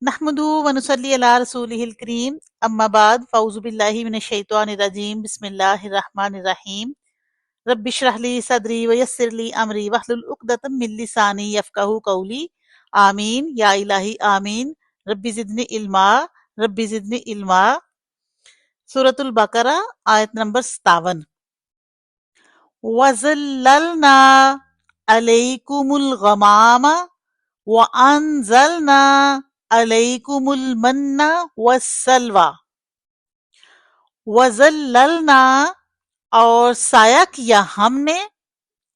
نحمدہ ونصلی علی رسولہ الکریم اما بعد فاعوذ باللہ من الشیطان الرجیم بسم اللہ الرحمن الرحیم رب اشرح لی صدری ویسر لی امری واحلل عقدۃ من لسانی یفقہوا قولی آمین یا الہی آمین رب زدنی علما رب زدنی علما۔ سورۃ البقرہ آیت نمبر 57۔ وَظَلَّلْنَا عَلَيْكُمُ الْغَمَامَ وَأَنزَلْنَا عَلَيْكُمُ الْمَنَّ وَالسَّلْوَىٰ۔ وَظَلَّلْنَا اور سایہ کیا ہم نے،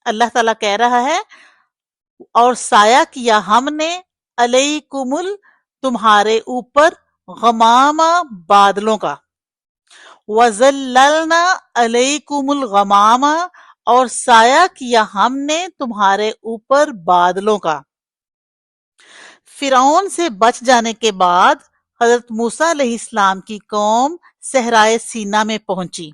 اللہ تعالیٰ کہہ رہا ہے اور سایہ کیا ہم نے، علیکم تمہارے اوپر، غمامہ بادلوں کا، وَظَلَّلْنَا عَلَيْكُمُ الْغَمَامَ اور سایہ کیا ہم نے تمہارے اوپر بادلوں کا۔ فرعون سے بچ جانے کے بعد حضرت موسیٰ علیہ السلام کی قوم صحرائے سینا میں پہنچی،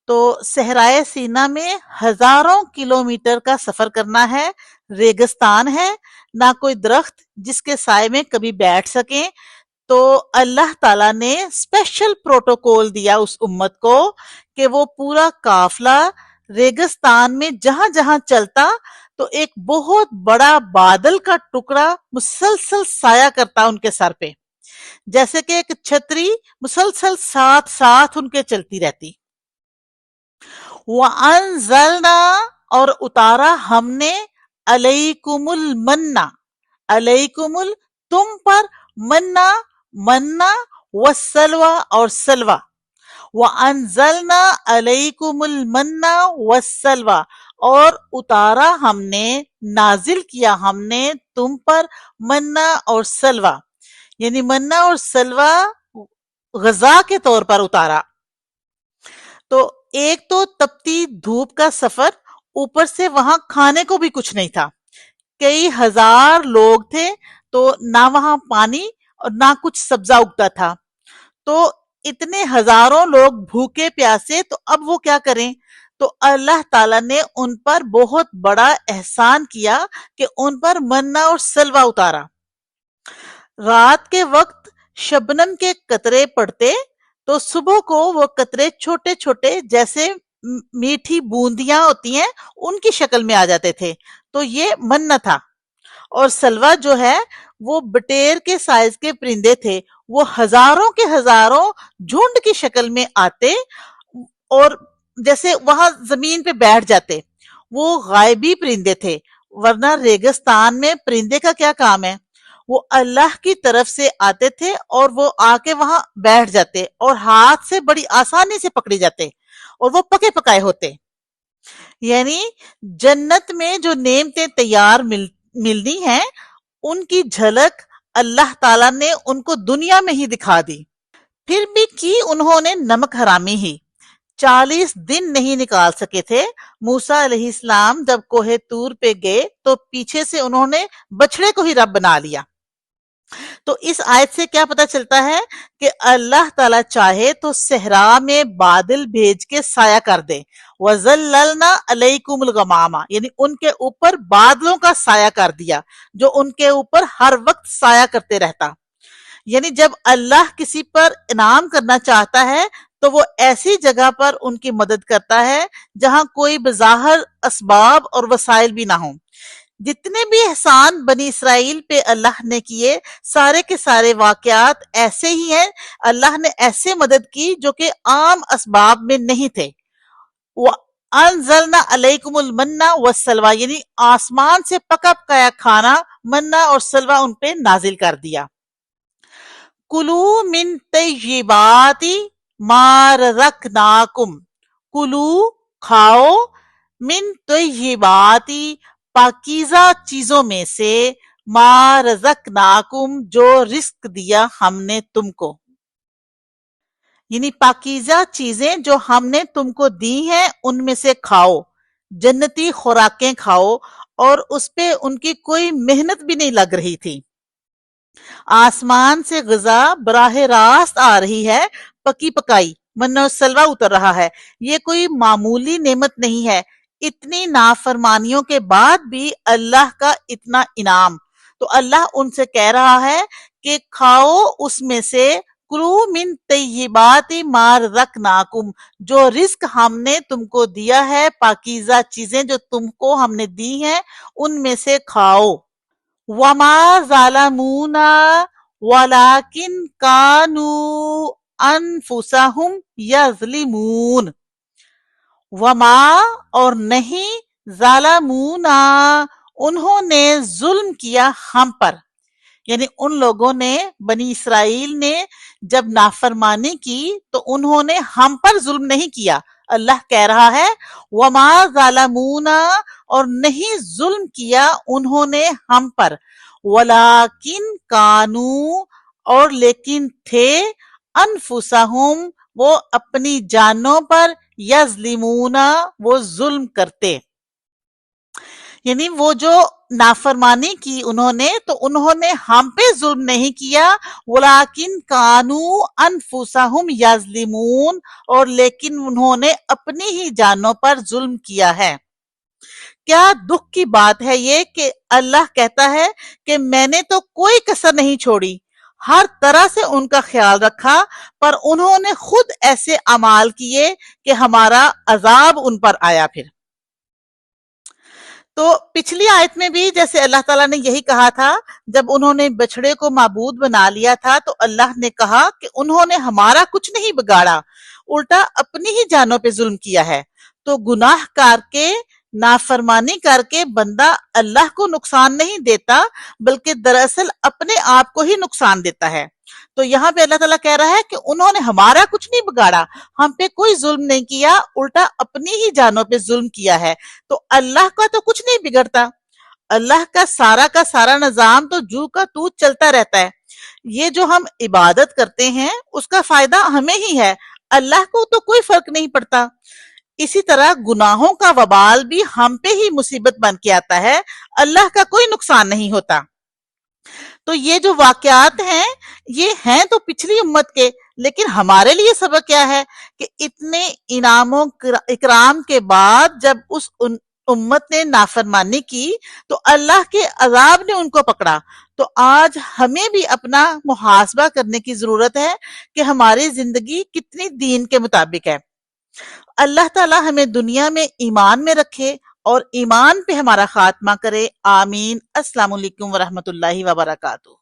تو صحرائے سینا میں ہزاروں کلومیٹر کا سفر کرنا ہے، ریگستان ہے، نہ کوئی درخت جس کے سائے میں کبھی بیٹھ سکیں، تو اللہ تعالیٰ نے اسپیشل پروٹوکول دیا اس امت کو کہ وہ پورا قافلہ ریگستان میں جہاں جہاں چلتا تو ایک بہت بڑا بادل کا ٹکڑا مسلسل سایہ کرتا ان کے سر پہ، جیسے کہ ایک چھتری مسلسل ساتھ ساتھ ان کے چلتی رہتی۔ وَأَنزَلْنَا اور اتارا ہم نے، عَلَيْكُمُ الْمَنَّ عَلَيْكُمُ تم پر، منا وَالسَّلْوَىٰ اور سلوہ۔ وَأَنزَلْنَا عَلَيْكُمُ الْمَنَّ وَالسَّلْوَىٰ اور اتارا ہم نے، نازل کیا ہم نے تم پر منا اور سلوہ، یعنی منا اور سلوہ غذا کے طور پر اتارا۔ تو ایک تو تپتی دھوپ کا سفر، اوپر سے وہاں کھانے کو بھی کچھ نہیں تھا، کئی ہزار لوگ تھے، تو نہ وہاں پانی اور نہ کچھ سبزہ اگتا تھا، تو اتنے ہزاروں لوگ بھوکے پیاسے، تو اب وہ کیا کریں؟ تو اللہ تعالیٰ نے ان پر بہت بڑا احسان کیا کہ ان پر منا اور سلوہ اتارا۔ رات کے وقت شبنم کے قطرے پڑتے تو صبح کو وہ قطرے چھوٹے چھوٹے جیسے میٹھی بوندیاں ہوتی ہیں ان کی شکل میں آ جاتے تھے، تو یہ منا تھا۔ اور سلوہ جو ہے وہ بٹیر کے سائز کے پرندے تھے، وہ ہزاروں کے ہزاروں جھنڈ کی شکل میں آتے اور جیسے وہاں زمین پہ بیٹھ جاتے، وہ غائبی پرندے تھے، ورنہ ریگستان میں پرندے کا کیا کام ہے؟ وہ اللہ کی طرف سے آتے تھے اور وہ آ کے وہاں بیٹھ جاتے اور ہاتھ سے بڑی آسانی سے پکڑے جاتے اور وہ پکے پکائے ہوتے۔ یعنی جنت میں جو نعمتیں تیار ملنی ہیں ان کی جھلک اللہ تعالیٰ نے ان کو دنیا میں ہی دکھا دی۔ پھر بھی کی انہوں نے نمک حرامی ہی، 40 دن نہیں نکال سکے تھے۔ موسیٰ علیہ السلام جب کوہ طور پہ گئے تو پیچھے سے انہوں نے بچھڑے کو ہی رب بنا لیا۔ تو اس آیت سے کیا پتہ چلتا ہے کہ اللہ تعالیٰ چاہے تو صحرا میں بادل بھیج کے سایہ کر دے، وَظَلَّلْنَا عَلَيْكُمُ الْغَمَامَ یعنی ان کے اوپر بادلوں کا سایہ کر دیا جو ان کے اوپر ہر وقت سایہ کرتے رہتا۔ یعنی جب اللہ کسی پر انعام کرنا چاہتا ہے تو وہ ایسی جگہ پر ان کی مدد کرتا ہے جہاں کوئی بظاہر اسباب اور وسائل بھی نہ ہوں۔ جتنے بھی احسان بنی اسرائیل پہ اللہ نے کیے، سارے کے سارے واقعات ایسے ہی ہیں، اللہ نے ایسے مدد کی جو کہ عام اسباب میں نہیں تھے۔ وَأَنزَلْنَا عَلَيْكُمُ الْمَنَّ وَالسَّلْوَىٰ یعنی آسمان سے پکا پکایا کھانا، منا اور سلوہ ان پہ نازل کر دیا۔ کُلُوا مِن طَیِّبَاتِ مَا رَزَقْنَاکُمْ کُلُوا کھاؤ، من طیبات پاکیزہ چیزوں میں سے، ما رزقناکم جو رزق دیا ہم نے تم کو، یعنی پاکیزہ چیزیں جو ہم نے تم کو دی ہیں ان میں سے کھاؤ، جنتی خوراکیں کھاؤ، اور اس پہ ان کی کوئی محنت بھی نہیں لگ رہی تھی۔ آسمان سے غذا براہ راست آ رہی ہے، پکی پکائی من و سلوہ اتر رہا ہے، یہ کوئی معمولی نعمت نہیں ہے۔ اتنی نافرمانیوں کے بعد بھی اللہ کا اتنا انعام، تو اللہ ان سے کہہ رہا ہے کہ کھاؤ اس میں سے، کلو من طیبات ما رزقناکم، جو رزق ہم نے تم کو دیا ہے، پاکیزہ چیزیں جو تم کو ہم نے دی ہیں ان میں سے کھاؤ۔ وما ظلمونا ولکن کانوا انفسہم یظلمون۔ وما اور نہیں، ظالمونا انہوں نے ظلم کیا ہم پر، یعنی ان لوگوں نے، بنی اسرائیل نے جب نافرمانی کی تو انہوں نے ہم پر ظلم نہیں کیا۔ اللہ کہہ رہا ہے وما ظالمونا، اور نہیں ظلم کیا انہوں نے ہم پر، ولیکن کانو، اور لیکن تھے، انفسہم وہ اپنی جانوں پر، یظلمون وہ ظلم کرتے، یعنی وہ جو نافرمانی کی انہوں نے تو انہوں نے ہم پہ ظلم نہیں کیا، ولیکن کانو انفسہم یظلمون، اور لیکن انہوں نے اپنی ہی جانوں پر ظلم کیا ہے۔ کیا دکھ کی بات ہے یہ کہ اللہ کہتا ہے کہ میں نے تو کوئی کسر نہیں چھوڑی، ہر طرح سے ان کا خیال رکھا، پر انہوں نے خود ایسے اعمال کیے کہ ہمارا عذاب ان پر آیا۔ پھر تو پچھلی آیت میں بھی جیسے اللہ تعالیٰ نے یہی کہا تھا، جب انہوں نے بچڑے کو معبود بنا لیا تھا تو اللہ نے کہا کہ انہوں نے ہمارا کچھ نہیں بگاڑا، الٹا اپنی ہی جانوں پہ ظلم کیا ہے۔ تو گناہ کر کے، نافرمانی کر کے بندہ اللہ کو نقصان نہیں دیتا، بلکہ دراصل اپنے آپ کو ہی نقصان دیتا ہے۔ تو یہاں پہ اللہ تعالیٰ کہہ رہا ہے کہ انہوں نے ہمارا کچھ نہیں بگاڑا، ہم پہ کوئی ظلم نہیں کیا، الٹا اپنی ہی جانوں پہ ظلم کیا ہے۔ تو اللہ کا تو کچھ نہیں بگڑتا، اللہ کا سارا نظام تو جو کا تو چلتا رہتا ہے۔ یہ جو ہم عبادت کرتے ہیں اس کا فائدہ ہمیں ہی ہے، اللہ کو تو کوئی فرق نہیں پڑتا۔ اسی طرح گناہوں کا وبال بھی ہم پہ ہی مصیبت بن کے آتا ہے، اللہ کا کوئی نقصان نہیں ہوتا۔ تو یہ جو واقعات ہیں یہ ہیں تو پچھلی امت کے، لیکن ہمارے لیے سبق کیا ہے کہ اتنے انعاموں اکرام کے بعد جب اس امت نے نافرمانی کی تو اللہ کے عذاب نے ان کو پکڑا۔ تو آج ہمیں بھی اپنا محاسبہ کرنے کی ضرورت ہے کہ ہماری زندگی کتنی دین کے مطابق ہے۔ اللہ تعالی ہمیں دنیا میں ایمان میں رکھے اور ایمان پہ ہمارا خاتمہ کرے، آمین۔ السلام علیکم ورحمۃ اللہ وبرکاتہ۔